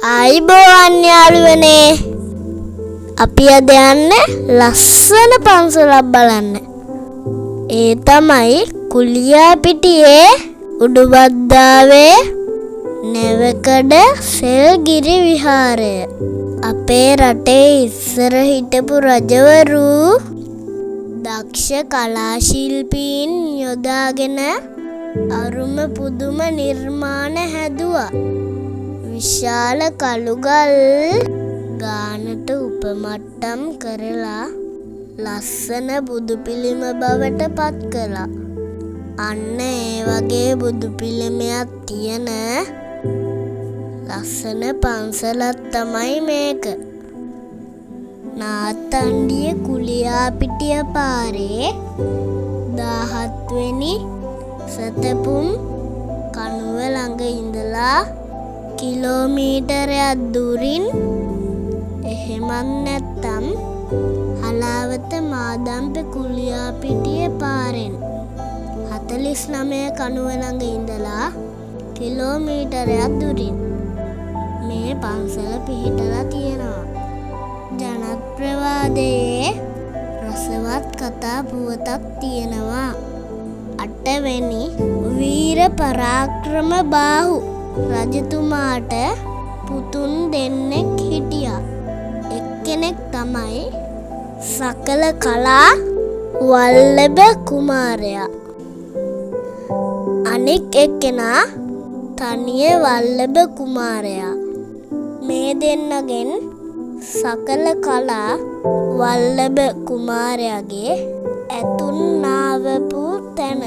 ආයිබෝවන් යාළුවනේ. අපි අද යන්නේ ලස්සන පන්සලක් බලන්න. ඒ තමයි කුලියාපිටියේ උඩුබද්දාවේ නැවකඩ සෙල්ගිරි විහාරය. අපේ රටේ ඉස්සර හිටපු රජවරු දක්ෂ කලා ශිල්පීන් යොදාගෙන අරුම පුදුම නිර්මාණ හැදුවා. විශාල කළුගල් ගානට උපමට්ටම් කරලා ලස්සන බුදු පිළිම බවට පත් කළා. අන්න ඒ වගේ බුදු පිළිමයක් තියෙන ලස්සන පන්සලක් තමයි මේක. නාත්තණ්ඩිය කුලියාපිටිය පාරේ 17 වෙනි සතපුම් කණුව ළඟ ඉඳලා කිලෝමීටරයක් දුරින්, එහෙමත් නැත්නම් හලාවත මාදම්පේ කුලියාපිටිය පාරෙන් 49 කණුව ළඟ ඉඳලා කිලෝමීටරයක් දුරින් මේ පන්සල පිහිටලා තියෙනවා. ජනප්‍රවාදයේ රසවත් කතා පුවතක් තියෙනවා. 8 වෙනි වීර පරාක්‍රම බාහු රජතුමාට පුතුන් දෙන්නෙක් හිටියා. එක්කෙනෙක් තමයි සකල කලා වල්ලභ කුමාරයා. අනෙක් එක්කෙනා තනිය වල්ලභ කුමාරයා. මේ දෙන්නගෙන් සකල කලා වල්ලභ කුමාරයාගේ ඇතුන් නාවපු තැන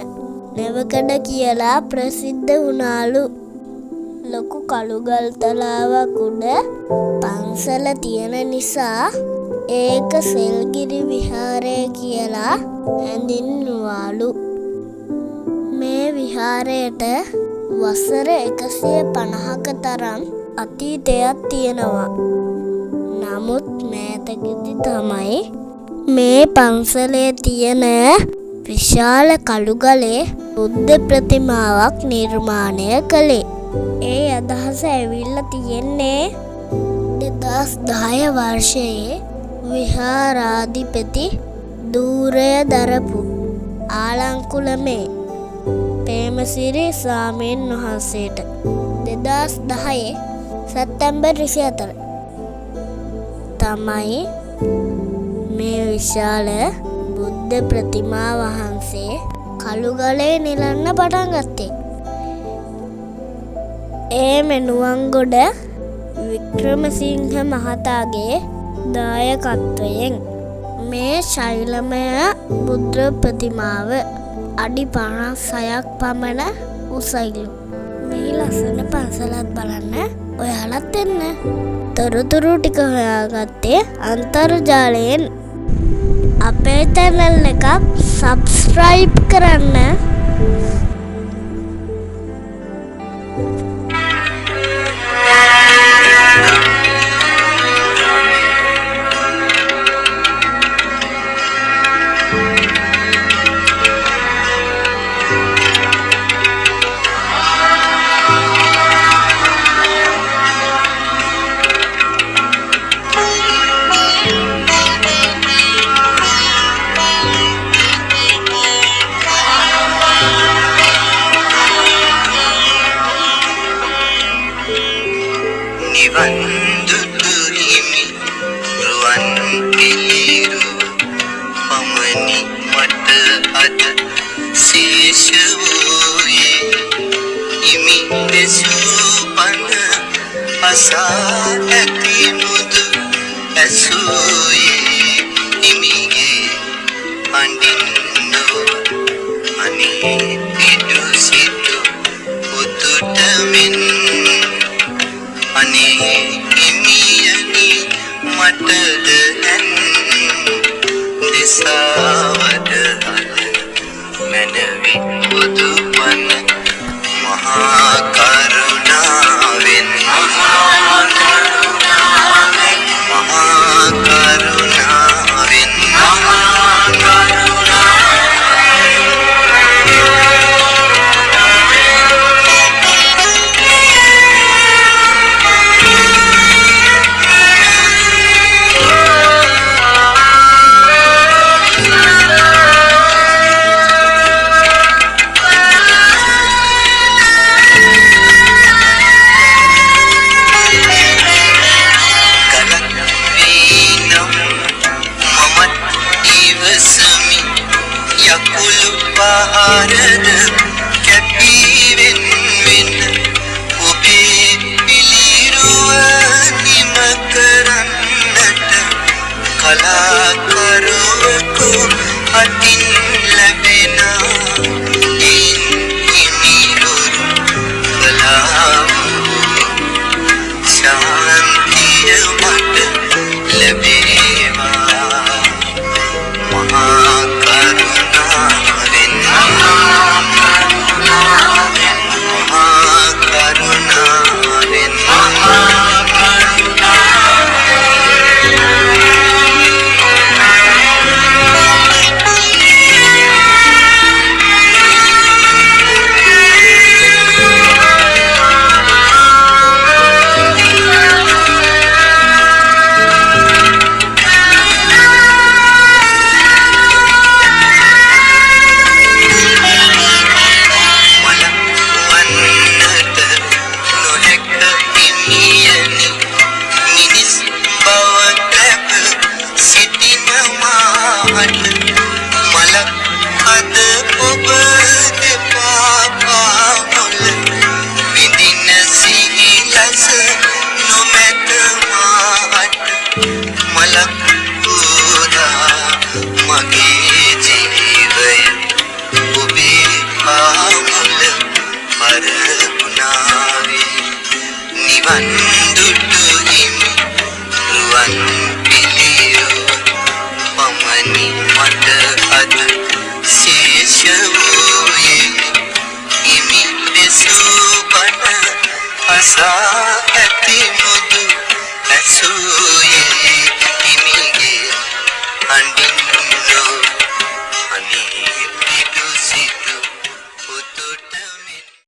නැවකඩ කියලා ප්‍රසිද්ධ වුණාලු. ලොකු කළුගල් තලාවක් උඩ පන්සල තියෙන නිසා ඒක සෙල්ගිරි විහාරය කියලා හැඳින්වුවාලු. මේ විහාරයට වසර 150ක තරම් අතීතයක් තියෙනවා. නමුත් මෑතකදී තමයි මේ පන්සලේ තියෙන විශාල කළුගලේ බුද්ධ ප්‍රතිමාවක් නිර්මාණය කළේ. ඒ අදහස ඇවිල්ලා තියෙන්නේ 2010 වර්ෂයේ විහාරාධිපති ධූරය දරපු ආලංකුලමේ පේමසිරි ස්වාමීන් වහන්සේට 2010 සැප්තැම්බර් 24 තමයි මේ විශාල බුද්ධ ප්‍රතිමා වහන්සේ කළුගලේ නිලන්න පටන් ගත්තේ. ඒ මෙනුවන්ගොඩ වික්‍රමසිංහ මහතාගේ දායකත්වයෙන් මේ ශෛලමය බුද්ධ ප්‍රතිමාව අඩි 56ක් පමණ උසයිලු. මේ ලස්සන පන්සලත් බලන්න ඔයාලත් එන්න. තොරතුරු ටික හොයාගත්තේ අන්තර්ජාලයෙන්. අපේ channel එක subscribe කරන්න. දුටු හිමි රුවන් පිළියෝ පමණි මට අද ශේෂ වූයේ හිමි දෙසූ බණ අසා ඇති මුදු ඇසූයේ හිමිගේ අඬින්